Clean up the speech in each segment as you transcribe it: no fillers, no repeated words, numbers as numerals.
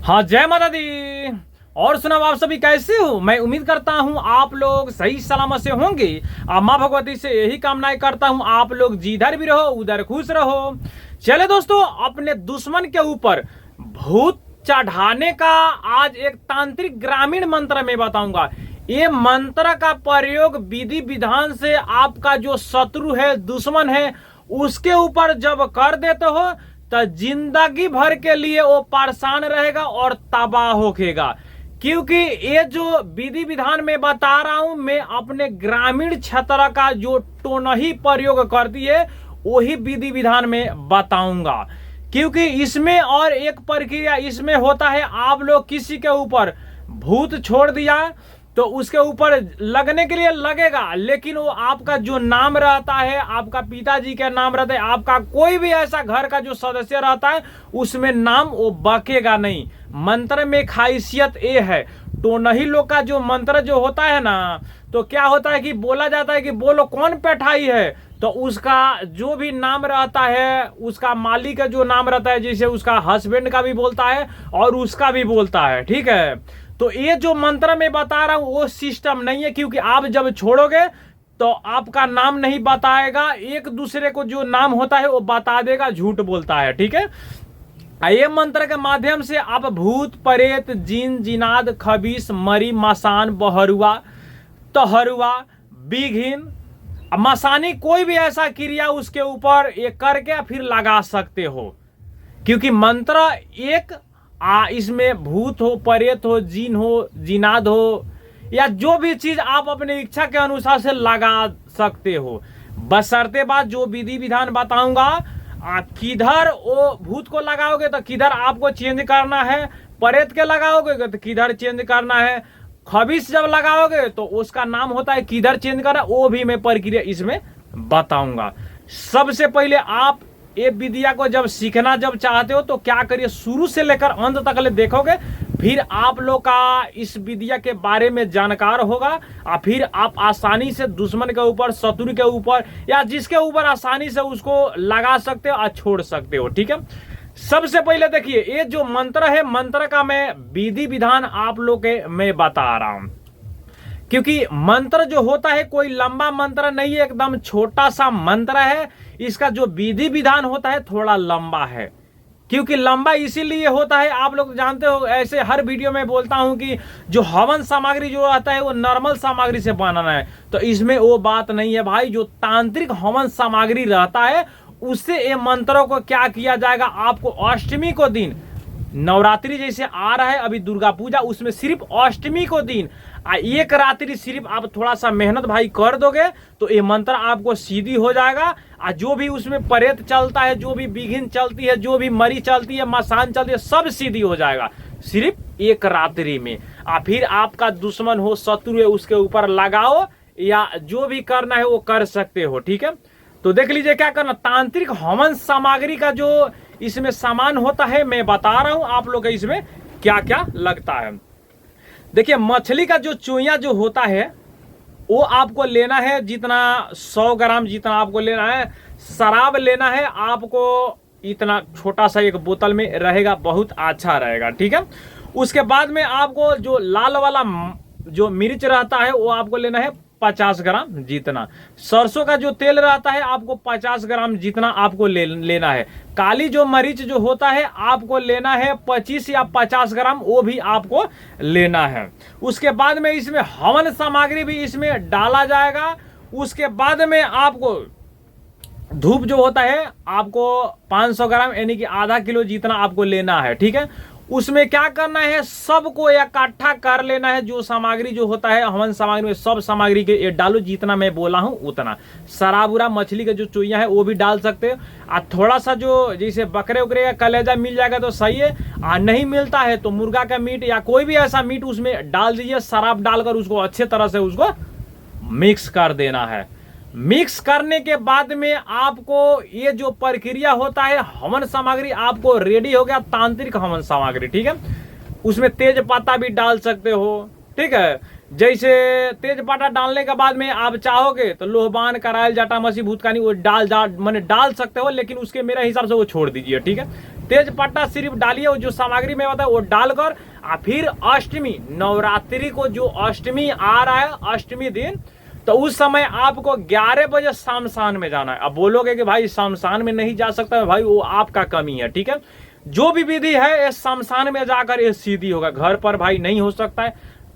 हाँ, जय माता दी। और सुनाओ, आप सभी कैसे हो? मैं उम्मीद करता हूँ आप लोग सही सलामत से होंगे। माँ भगवती से यही कामनाएं करता हूँ आप लोग जिधर भी रहो उधर खुश रहो। चले दोस्तों, अपने दुश्मन के ऊपर भूत चढ़ाने का आज एक तांत्रिक ग्रामीण मंत्र में बताऊंगा। ये मंत्र का प्रयोग विधि विधान से आपका जो शत्रु है, दुश्मन है, उसके ऊपर जब कर देते हो तो जिंदगी भर के लिए वो परेशान रहेगा और तबाह होकेगा। क्योंकि ये जो विधि विधान में बता रहा हूं, मैं अपने ग्रामीण क्षेत्र का जो टोनही प्रयोग करती है वही विधि विधान में बताऊंगा। क्योंकि इसमें और एक प्रक्रिया इसमें होता है, आप लोग किसी के ऊपर भूत छोड़ दिया तो उसके ऊपर लगने के लिए लगेगा, लेकिन वो आपका जो नाम रहता है, आपका पिताजी का नाम रहता है, आपका कोई भी ऐसा घर का जो सदस्य रहता है, उसमें नाम वो बकेगा नहीं। मंत्र में खासियत ये है, तो नहीं लोग का जो मंत्र जो होता है ना, तो क्या होता है कि बोला जाता है कि बोलो कौन पैठाई है, तो उसका जो भी नाम रहता है, उसका मालिक का जो नाम रहता है, जैसे उसका हस्बैंड का भी बोलता है और उसका भी बोलता है। ठीक है, तो ये जो मंत्र में बता रहा हूं वो सिस्टम नहीं है, क्योंकि आप जब छोड़ोगे तो आपका नाम नहीं बताएगा, एक दूसरे को जो नाम होता है वो बता देगा, झूठ बोलता है। ठीक है, ये मंत्र के माध्यम से आप भूत प्रेत जिन जिनाद खबीस मरी मसान बहरुआ तहरुआ बिघिन मसानी कोई भी ऐसा क्रिया उसके ऊपर ये करके फिर लगा सकते हो। क्योंकि मंत्र एक इसमें भूत हो, प्रेत हो, जिन हो, जिनाद हो, या जो भी चीज आप अपने इच्छा के अनुसार से लगा सकते हो। बशर्ते बात जो विधि विधान बताऊंगा, किधर वो भूत को लगाओगे तो किधर आपको चेंज करना है, प्रेत के लगाओगे तो किधर चेंज करना है, खबीस जब लगाओगे तो उसका नाम होता है किधर चेंज करना, वो भी मैं प्रक्रिया इसमें बताऊंगा। सबसे पहले आप ये विद्या को जब सीखना जब चाहते हो तो क्या करिए, शुरू से लेकर अंत तक ले देखोगे, फिर आप लोग का इस विद्या के बारे में जानकार होगा और फिर आप आसानी से दुश्मन के ऊपर, शत्रु के ऊपर या जिसके ऊपर आसानी से उसको लगा सकते हो और छोड़ सकते हो। ठीक है, सबसे पहले देखिए, ये जो मंत्र है, मंत्र का मैं विधि विधान आप लोग के मैं बता रहा हूं। क्योंकि मंत्र जो होता है कोई लंबा मंत्र नहीं है, एकदम छोटा सा मंत्र है। इसका जो विधि विधान होता है थोड़ा लंबा है। क्योंकि लंबा इसीलिए होता है, आप लोग जानते हो, ऐसे हर वीडियो में बोलता हूं कि जो हवन सामग्री जो रहता है वो नॉर्मल सामग्री से बनाना है, तो इसमें वो बात नहीं है भाई। जो तांत्रिक हवन सामग्री रहता है उससे ये मंत्रों को क्या किया जाएगा, आपको अष्टमी को दिन, नवरात्रि जैसे आ रहा है अभी दुर्गा पूजा, उसमें सिर्फ अष्टमी को दिन एक रात्रि सिर्फ आप थोड़ा सा मेहनत भाई कर दोगे तो ये मंत्र आपको सीधी हो जाएगा। और जो भी उसमें प्रेत चलता है, जो भी बिघिन चलती है, जो भी मरी चलती है, मसान चलती है, सब सीधी हो जाएगा सिर्फ एक रात्रि में। और फिर आपका दुश्मन हो, शत्रु है, उसके ऊपर लगाओ या जो भी करना है वो कर सकते हो। ठीक है, तो देख लीजिए क्या करना। तांत्रिक हवन सामग्री का जो इसमें सामान होता है मैं बता रहा हूं आप लोग, इसमें क्या क्या लगता है। देखिए, मछली का जो चूइया जो होता है वो आपको लेना है, जितना 100 ग्राम जितना आपको लेना है। शराब लेना है आपको, इतना छोटा सा एक बोतल में रहेगा, बहुत अच्छा रहेगा। ठीक है, उसके बाद में आपको जो लाल वाला जो मिर्च रहता है वो आपको लेना है 50 ग्राम जितना। सरसों का जो तेल रहता है आपको 50 ग्राम जितना आपको लेना है। काली जो मरीच जो होता है आपको लेना है 25 या 50 ग्राम, वो भी आपको लेना है। उसके बाद में इसमें हवन सामग्री भी इसमें डाला जाएगा। उसके बाद में आपको धूप जो होता है आपको 500 ग्राम यानी कि आधा किलो जितना आपको लेना है। ठीक है, उसमें क्या करना है, सबको इकट्ठा कर लेना है। जो सामग्री जो होता है हवन सामग्री में, सब सामग्री के ये डालो जितना मैं बोला हूं उतना। शराब उरा, मछली का जो चुइया है वो भी डाल सकते हो। और थोड़ा सा जो जैसे बकरे उकरे का कलेजा मिल जाएगा तो सही है, और नहीं मिलता है तो मुर्गा का मीट या कोई भी ऐसा मीट उसमें डाल दीजिए। शराब डालकर उसको अच्छे तरह से उसको मिक्स कर देना है। मिक्स करने के बाद में आपको ये जो प्रक्रिया होता है, हवन सामग्री आपको रेडी हो गया, तांत्रिक हवन सामग्री। ठीक है, उसमें तेज पत्ता भी डाल सकते हो। ठीक है, जैसे तेज पत्ता डालने के बाद में आप चाहोगे तो लोहबान, करायल, जटामसी, भूतकानी वो डाल सकते हो, लेकिन उसके मेरे हिसाब से वो छोड़ दीजिए। ठीक है, तेज पत्ता सिर्फ डालिए, वो जो सामग्री में होता है वो डालकर, फिर अष्टमी नवरात्रि को जो अष्टमी आ रहा है अष्टमी दिन, तो उस समय आपको 11 बजे शमशान में जाना है। अब बोलोगे कि भाई शमशान में नहीं जा सकता, भाई वो आपका कमी है, ठीक है। जो भी विधि है इस शमशान में जाकर ये सीधी होगा, घर पर भाई नहीं हो सकता है।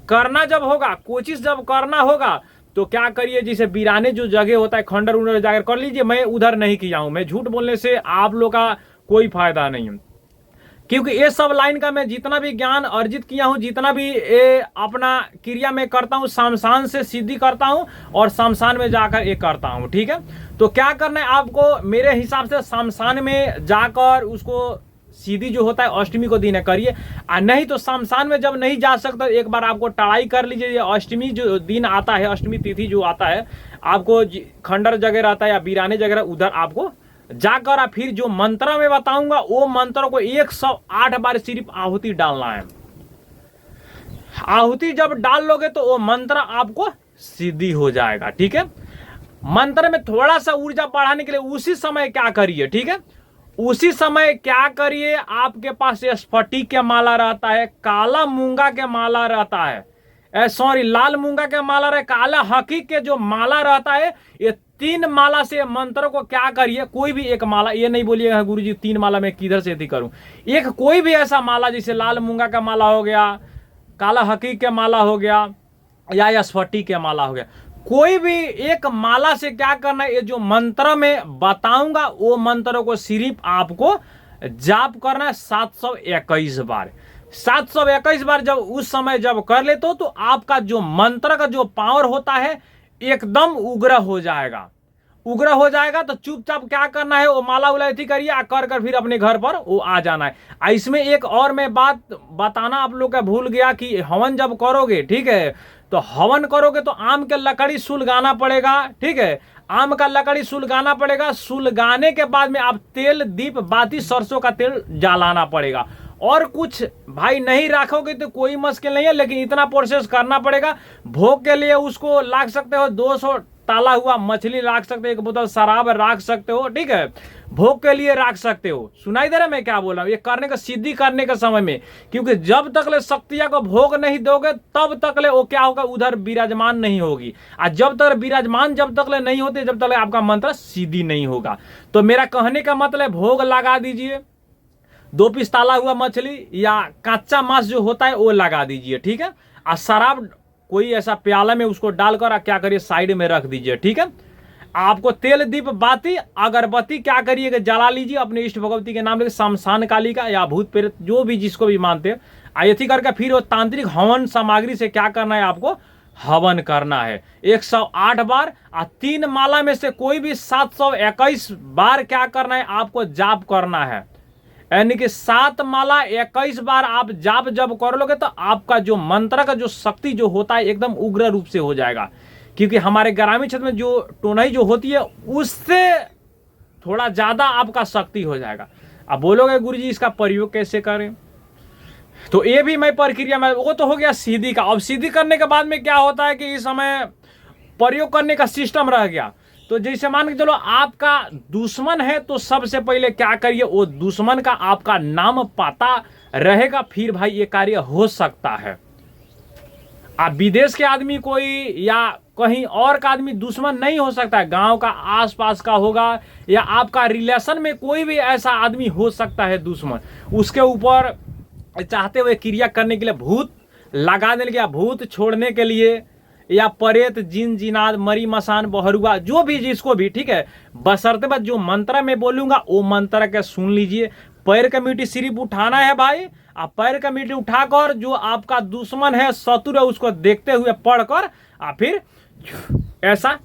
करना जब होगा, कोशिश जब करना होगा तो क्या करिए, जैसे वीराने जो जगह होता है खंडर उंडर जाकर कर लीजिए। मैं उधर नहीं किया हूं, मैं झूठ बोलने से आप लोग का कोई फायदा नहीं है, क्योंकि ये सब लाइन का मैं जितना भी ज्ञान अर्जित किया हूं, जितना भी ये अपना क्रिया में करता हूं, शमशान से सिद्धि करता हूं और शमशान में जाकर ये करता हूं, ठीक है। तो क्या करना है आपको, मेरे हिसाब से शमशान में जाकर उसको सीधी जो होता है अष्टमी को दिन है करिए, और नहीं तो शमशान में जब नहीं जा सकता एक बार आपको टड़ाई कर लीजिए। ये अष्टमी जो दिन आता है, अष्टमी तिथि जो आता है, आपको खंडर जगह रहता है या वीराने जगह, उधर आपको जाकर फिर जो मंत्र में बताऊंगा वो मंत्र को 108 बार सिर्फ आहुति डालना है। आहुति जब डाल लोगे तो वो मंत्र आपको सिद्धि हो जाएगा, ठीक है। मंत्र में थोड़ा सा ऊर्जा बढ़ाने के लिए उसी समय क्या करिए, ठीक है, उसी समय क्या करिए, आपके पास स्फटिक के माला रहता है, काला मूंगा के माला रहता है, सॉरी लाल मूंगा के माला रहे, काला हकीक के जो माला रहता है, ये 3 माला से मंत्र को क्या करिए, कोई भी एक माला, ये नहीं बोलिएगा गुरुजी 3 माला मैं किधर से थी करूं, एक कोई भी ऐसा माला, जैसे लाल मूंगा का माला हो गया, काला हकीक के माला हो गया, या स्फटिक के माला हो गया, कोई भी एक माला से क्या करना है, ये जो मंत्र में बताऊंगा वो मंत्रों को सिर्फ आपको जाप करना है 721 बार। 721 बार जब उस समय जब कर लेते हो तो आपका जो मंत्र का जो पावर होता है एकदम उग्र हो जाएगा। उग्र हो जाएगा तो चुपचाप क्या करना है, वो माला उलायती करिए, कर फिर अपने घर पर वो आ जाना है। इसमें एक और मैं बात बताना आप लोग का भूल गया कि हवन जब करोगे, ठीक है, तो हवन करोगे तो आम के लकड़ी सुलगाना पड़ेगा, ठीक है, आम का लकड़ी सुलगाना पड़ेगा। सुलगाने के बाद में आप तेल, दीप, बाती, सरसों का तेल जलाना पड़ेगा। और कुछ भाई नहीं रखोगे तो कोई मुश्किल नहीं है, लेकिन इतना प्रोसेस करना पड़ेगा। भोग के लिए उसको लाख सकते हो 200 ताला हुआ मछली रख सकते हो, 1 बोतल शराब रख सकते हो, ठीक है, भोग के लिए रख सकते हो। सुनाई दे रहा है मैं क्या बोल रहा हूं, ये करने का सिद्धि करने के समय में, क्योंकि जब तक ले शक्तियां को भोग नहीं दोगे तब तक ले वो क्या होगा, उधर विराजमान नहीं होगी। और जब तक विराजमान जब तक ले नहीं होते, जब तक ले आपका मंत्र सिद्धि नहीं होगा। तो मेरा कहने का मतलब भोग लगा दीजिए, 2 पीस ताला हुआ मछली या कच्चा मांस जो होता है वो लगा दीजिए, ठीक है। और शराब कोई ऐसा प्याला में उसको डालकर क्या करिए, साइड में रख दीजिए, ठीक है। आपको तेल, दीप, बाती, अगरबत्ती क्या करिएगा, जला लीजिए अपने इष्ट भगवती के नाम लेके, शमशान काली का या भूत प्रेत जो भी जिसको भी मानते हैं, आयथी करके फिर वो तांत्रिक हवन सामग्री से क्या करना है, आपको हवन करना है 108 बार। और 3 माला में से कोई भी 721 बार क्या करना है, आपको जाप करना है। यानी कि 7 माला 21 बार आप जाप जब कर लोगे तो आपका जो मंत्र का जो शक्ति जो होता है एकदम उग्र रूप से हो जाएगा। क्योंकि हमारे ग्रामीण क्षेत्र में जो टोनाई जो होती है उससे थोड़ा ज्यादा आपका शक्ति हो जाएगा। अब बोलोगे गुरुजी इसका प्रयोग कैसे करें, तो ये भी मैं प्रक्रिया में, वो तो हो गया सीधी का। अब सीधी करने के बाद में क्या होता है कि इस समय प्रयोग करने का सिस्टम रह गया। तो जैसे मान के चलो आपका दुश्मन है तो सबसे पहले क्या करिए, वो दुश्मन का आपका नाम पता रहेगा, फिर भाई ये कार्य हो सकता है। आप विदेश के आदमी कोई या कहीं और का आदमी दुश्मन नहीं हो सकता है, गांव का आसपास का होगा या आपका रिलेशन में कोई भी ऐसा आदमी हो सकता है दुश्मन, उसके ऊपर चाहते हुए क्रिया करने के लिए, भूत लगा देने के लिए, भूत छोड़ने के लिए, या परेत, जिन, जिनाद, मरी, मसान, बहरुआ, जो भी जिसको भी, ठीक है, बशर्ते बस जो मंत्र में बोलूंगा वो मंत्र के सुन लीजिए। पैर का मिट्टी सिर्फ उठाना है भाई, आप पैर का मिट्टी उठाकर जो आपका दुश्मन है, शत्रु है, उसको देखते हुए पढ़कर फिर ऐसा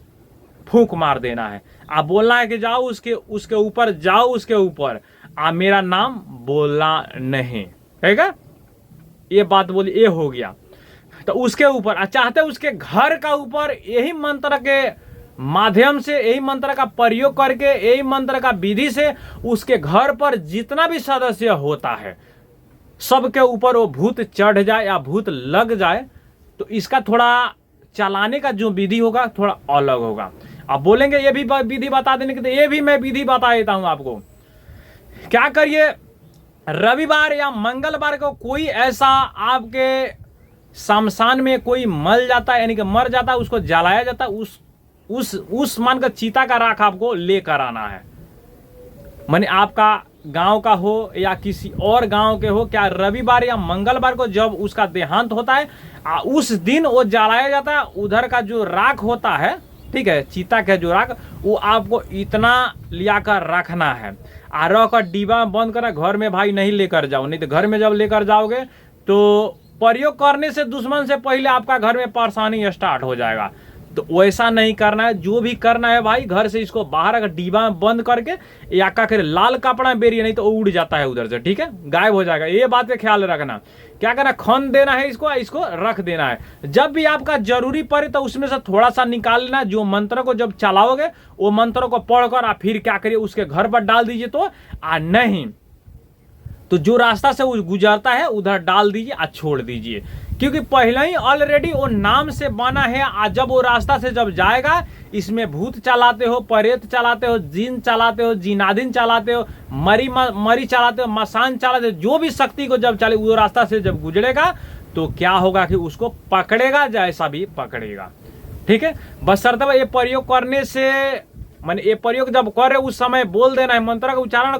फूंक मार देना है। आप बोलना है कि जाओ उसके ऊपर जाओ, उसके ऊपर मेरा नाम बोलना नहीं, ठीक है, ये बात बोली, ये हो गया। तो उसके ऊपर चाहते उसके घर का ऊपर यही मंत्र के माध्यम से, यही मंत्र का प्रयोग करके, यही मंत्र का विधि से उसके घर पर जितना भी सदस्य होता है सबके ऊपर वो भूत चढ़ जाए या भूत लग जाए, तो इसका थोड़ा चलाने का जो विधि होगा थोड़ा अलग होगा। आप बोलेंगे ये भी विधि बता देने के लिए, ये भी मैं विधि बता देता हूं आपको। क्या करिए, रविवार या मंगलवार को कोई ऐसा आपके शमशान में कोई मर जाता है, यानी कि मर जाता है, उसको जलाया जाता है, उस मान का चीता का राख आपको लेकर आना है। माने आपका गांव का हो या किसी और गांव के हो, क्या रविवार या मंगलवार को जब उसका देहांत होता है उस दिन वो जलाया जाता है। उधर का जो राख होता है, ठीक है, चीता का जो राख, वो आपको इतना लिया कर रखना है, रख कर डिब्बा में बंद करना। घर में भाई नहीं लेकर जाओ, नहीं तो घर में जब लेकर जाओगे तो प्रयोग करने से दुश्मन से पहले आपका घर में परेशानी स्टार्ट हो जाएगा। तो वैसा नहीं करना है। जो भी करना है भाई, घर से इसको बाहर अगर डिब्बा में बंद करके या का करे लाल कपड़ा बेरिए, नहीं तो उड़ जाता है उधर से, ठीक है, गायब हो जाएगा। ये बात का ख्याल रखना। क्या करना, खन देना है इसको रख देना है। जब भी आपका जरूरी पड़े तो उसमें से थोड़ा सा निकाल लेना। जो मंत्र को जब चलाओगे वो मंत्रों को पढ़कर फिर क्या करिए, उसके घर पर डाल दीजिए। तो नहीं तो जो रास्ता से वो गुजरता है उधर डाल दीजिए, छोड़ दीजिए, क्योंकि पहले ही ऑलरेडी वो नाम से बना है। जब वो रास्ता से जब जाएगा, इसमें भूत चलाते हो, प्रेत चलाते हो, जिन चलाते हो, जिनादिन चलाते हो, मरी चलाते हो, मसान चलाते हो, जो भी शक्ति को जब चले वो रास्ता से जब गुजरेगा तो क्या होगा कि उसको पकड़ेगा, जैसा भी पकड़ेगा, ठीक है। बशर्ते ये प्रयोग करने से, माने ये प्रयोग जब कर रहे उस समय बोल देना है, मंत्र का उच्चारण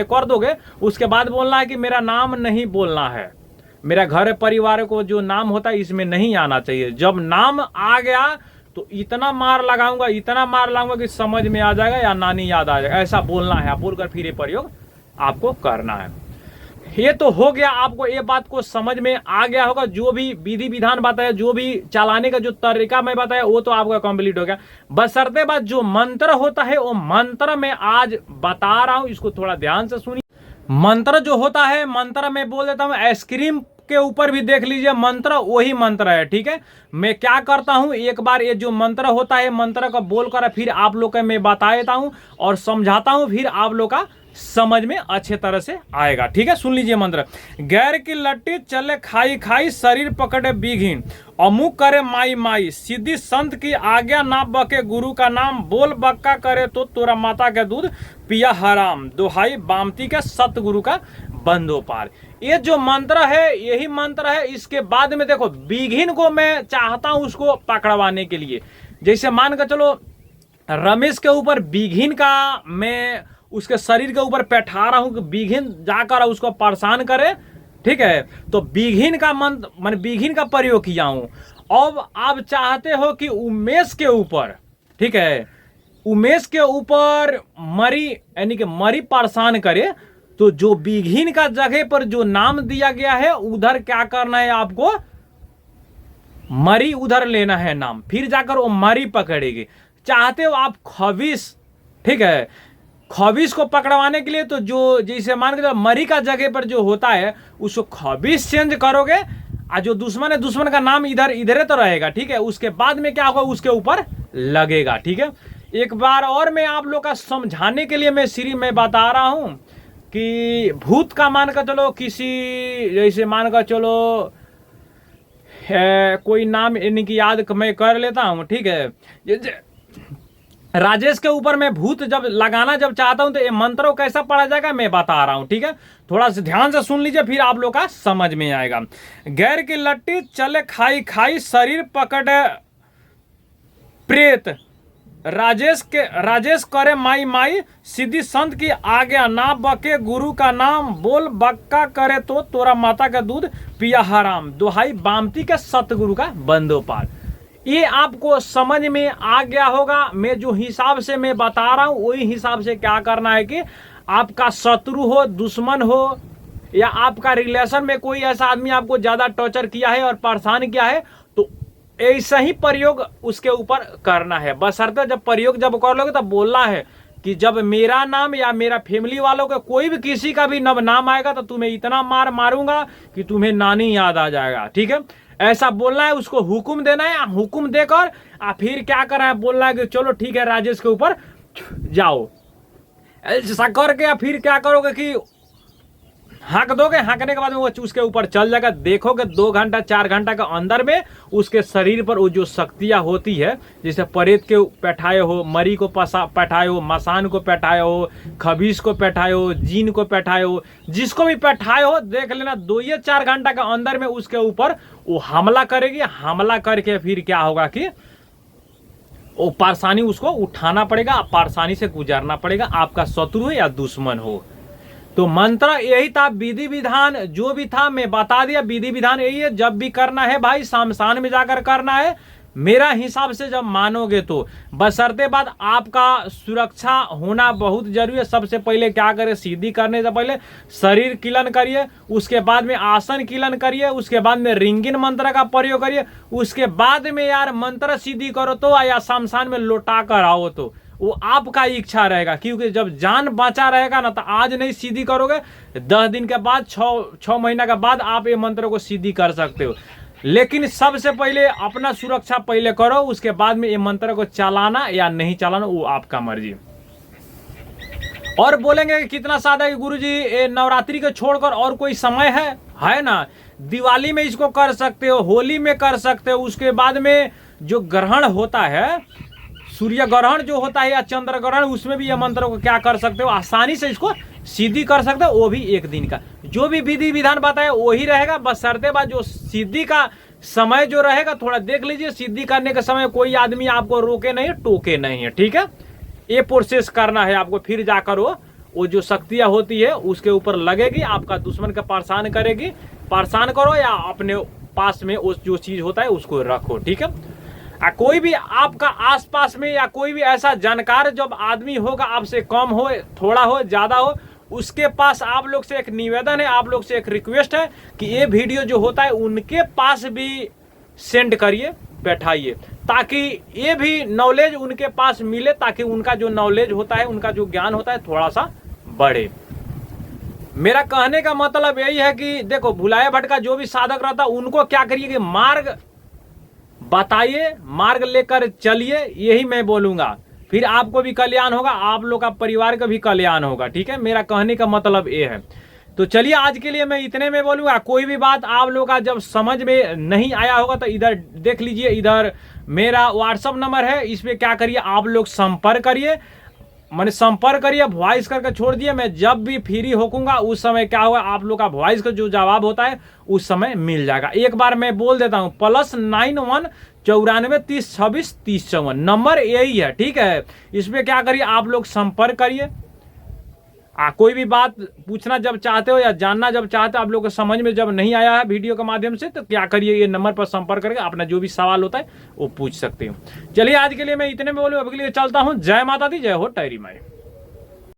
कर दोगे, उसके बाद बोलना है कि मेरा नाम नहीं बोलना है, मेरा घर परिवार को जो नाम होता है इसमें नहीं आना चाहिए। जब नाम आ गया तो इतना मार लगाऊंगा कि समझ में आ जाएगा या नानी याद आ जाएगा, ऐसा बोलना है। आप बोलकर फिर ये प्रयोग आपको करना है। ये तो हो गया, आपको ये बात को समझ में आ गया होगा। जो भी विधि विधान बताया, जो भी चलाने का जो तरीका मैं बताया, वो तो आपका कंप्लीट हो गया। बशर्ते बात जो मंत्र होता है वो मंत्र में आज बता रहा हूं, इसको थोड़ा ध्यान से सुनिए। मंत्र जो होता है, मंत्र में बोल देता हूं, आइसक्रीम के ऊपर भी देख लीजिए, मंत्र वही मंत्र है, ठीक है। मैं क्या करता हूं, एक बार ये जो मंत्र होता है, मंत्र को बोलकर फिर आप लोग का मैं बता देता हूं और समझाता हूं, फिर आप लोग का समझ में अच्छे तरह से आएगा, ठीक है। सुन लीजिए मंत्र। गैर की लट्टी चले खाई खाई, शरीर पकड़े बीघीन, अमुक करे माई माई, सीधी संत की आज्ञा ना बके, गुरु का नाम बोल बक्का करे तो तोरा माता के दूध पिया हराम, दोहाई बामती के सतगुरु का बंदो पार। ये जो मंत्र है यही मंत्र है। इसके बाद में देखो, बीघीन को मैं चाहता हूं उसको पकड़वाने के लिए। जैसे मान कर चलो रमेश के ऊपर बीघीन का मैं उसके शरीर के ऊपर बैठा रहा हूं कि बीघीन जाकर उसको परेशान करे, ठीक है। तो बीघीन का मंत्र, मैंने बीघीन का प्रयोग किया हूं। अब आप चाहते हो कि उमेश के ऊपर, ठीक है, उमेश के ऊपर मरी, यानी कि मरी परेशान करे, तो जो बीघीन का जगह पर जो नाम दिया गया है उधर क्या करना है, आपको मरी उधर लेना है नाम, फिर जाकर वो मरी पकड़ेगी। चाहते हो आप खबीस, ठीक है, खबीस को पकड़वाने के लिए तो जो जैसे मान के मरी का जगह पर जो होता है उसको खबीस चेंज करोगे, और जो दुश्मन है दुश्मन का नाम इधर तो रहेगा, ठीक है। उसके बाद में क्या होगा, उसके ऊपर लगेगा, ठीक है। एक बार और मैं आप लोग का समझाने के लिए मैं बता रहा हूं कि भूत का मान कर चलो, किसी जैसे मान कर चलो कोई नाम इनकी याद मैं कर लेता हूं, ठीक है। राजेश के ऊपर मैं भूत जब लगाना जब चाहता हूं तो ये मंत्र कैसा पढ़ा जाएगा मैं बता रहा हूं, ठीक है। थोड़ा सा ध्यान से सुन लीजिए, फिर आप लोग का समझ में आएगा। गैर की लट्टी चले खाई खाई, शरीर पकड़े प्रेत, राजेश करे माई माई, सीधी संत की आज्ञा ना बके, गुरु का नाम बोल बक्का करे तो तोरा माता का दूध पिया हराम, दोहाई बामती के सतगुरु का बंदो पार। ये आपको समझ में आ गया होगा। मैं जो हिसाब से मैं बता रहा हूं वही हिसाब से क्या करना है कि आपका शत्रु हो, दुश्मन हो, या आपका रिलेशन में कोई ऐसा आदमी आपको ज्यादा टॉर्चर किया है और परेशान किया है, तो ऐसा ही प्रयोग उसके ऊपर करना है। बशर्ते जब प्रयोग जब कर लोगे तब बोलना है कि जब मेरा नाम या मेरा फैमिली वालों का कोई भी किसी का भी नाम आएगा तो तुम्हें इतना मारूंगा कि तुम्हें नानी याद आ जाएगा, ठीक है। ऐसा बोलना है, उसको हुक्म देना है। हुक्म देकर फिर क्या करना है, बोलना है कि चलो ठीक है राजेश के ऊपर जाओ। ऐसा करके फिर क्या करोगे कि हाँक दोगे, हाँकने के बाद में वो उसके ऊपर चल जाएगा। देखोगे 2 घंटा 4 घंटा के अंदर में उसके शरीर पर वो जो शक्तियाँ होती है, जैसे प्रेत के बैठाए हो, मरी को बैठाए हो, मसान को बैठाए हो, खबीस को बैठाए हो, जीन को बैठाए हो, जिसको भी बैठाए हो, देख लेना 2 या 4 घंटा के अंदर में उसके ऊपर वो हमला करेगी। हमला करके फिर क्या होगा कि वो परेशानी उसको उठाना पड़ेगा, परेशानी से गुजरना पड़ेगा, आपका शत्रु हो या दुश्मन हो। तो मंत्र यही था, विधि विधान जो भी था मैं बता दिया। विधि विधान यही है, जब भी करना है भाई शमशान में जाकर करना है, मेरा हिसाब से जब मानोगे तो। बशर्ते बाद आपका सुरक्षा होना बहुत जरूरी है। सबसे पहले क्या करें, सीधी करने से पहले शरीर किलन करिए, उसके बाद में आसन किलन करिए, उसके बाद में रिंगिन मंत्र का प्रयोग करिए, उसके बाद में यार मंत्र सीधी करो तो या शमशान में लौटा कर आओ तो वो आपका इच्छा रहेगा। क्योंकि जब जान बचा रहेगा ना, तो आज नहीं सीधी करोगे, 10 दिन के बाद 6 महीना के बाद आप ये मंत्र को सीधी कर सकते हो। लेकिन सबसे पहले अपना सुरक्षा पहले करो, उसके बाद में ये मंत्र को चलाना या नहीं चलाना वो आपका मर्जी। और बोलेंगे कि कितना सादा है गुरुजी, नवरात्रि को छोड़कर और कोई समय है ना? दिवाली में इसको कर सकते हो, होली में कर सकते हो, उसके बाद में जो ग्रहण होता है, सूर्य ग्रहण जो होता है या चंद्र ग्रहण, उसमें भी ये मंत्र को क्या कर सकते हो, आसानी से इसको सीधी कर सकते हो, वो भी 1 दिन का। जो भी विधि विधान बताया वही रहेगा, बशर्ते बाद जो सीधी का समय जो रहेगा थोड़ा देख लीजिए। सीधी करने के समय कोई आदमी आपको रोके नहीं, टोके नहीं है, ठीक है? ये प्रोसेस करना है आपको, फिर जाकर वो जो शक्तियां होती है उसके ऊपर लगेगी, आपका दुश्मन का परेशान करेगी। परेशान करो या अपने पास में उस जो चीज होता है उसको रखो, ठीक है? कोई भी आपका आसपास में या कोई भी ऐसा जानकार जब आदमी होगा, आपसे कम हो, थोड़ा हो, ज्यादा हो, उसके पास आप लोग से एक निवेदन है, आप लोग से एक रिक्वेस्ट है कि ये वीडियो जो होता है उनके पास भी सेंड करिए, बैठाइए, ताकि ये भी नॉलेज उनके पास मिले, ताकि उनका जो नॉलेज होता है, उनका जो ज्ञान होता है थोड़ा सा बढ़े। मेरा कहने का मतलब यही है कि देखो, भुलाया भटका जो भी साधक रहता है उनको क्या करिए कि मार्ग बताइए, मार्ग लेकर चलिए, यही मैं बोलूंगा। फिर आपको भी कल्याण होगा, आप लोग का परिवार का भी कल्याण होगा, ठीक है? मेरा कहने का मतलब ये है। तो चलिए आज के लिए मैं इतने में बोलूंगा। कोई भी बात आप लोग का जब समझ में नहीं आया होगा तो इधर देख लीजिए, इधर मेरा व्हाट्सअप नंबर है, इस पे क्या करिए आप लोग संपर्क करिए, मैंने संपर्क करिए, वॉइस करके छोड़ दिए। मैं जब भी फ्री होऊंगा उस समय क्या होगा, आप लोग का वॉइस का जो जवाब होता है उस समय मिल जाएगा। एक बार मैं बोल देता हूँ, +91 94 30 26 30 54 नंबर यही है, ठीक है? इसमें क्या करिए आप लोग संपर्क करिए। कोई भी बात पूछना जब चाहते हो या जानना जब चाहते हो, आप लोग को समझ में जब नहीं आया है वीडियो के माध्यम से, तो क्या करिए, ये नंबर पर संपर्क करके अपना जो भी सवाल होता है वो पूछ सकते हो। चलिए आज के लिए मैं इतने में बोलूँ, अभी के लिए चलता हूँ। जय माता दी, जय हो टैरी माई।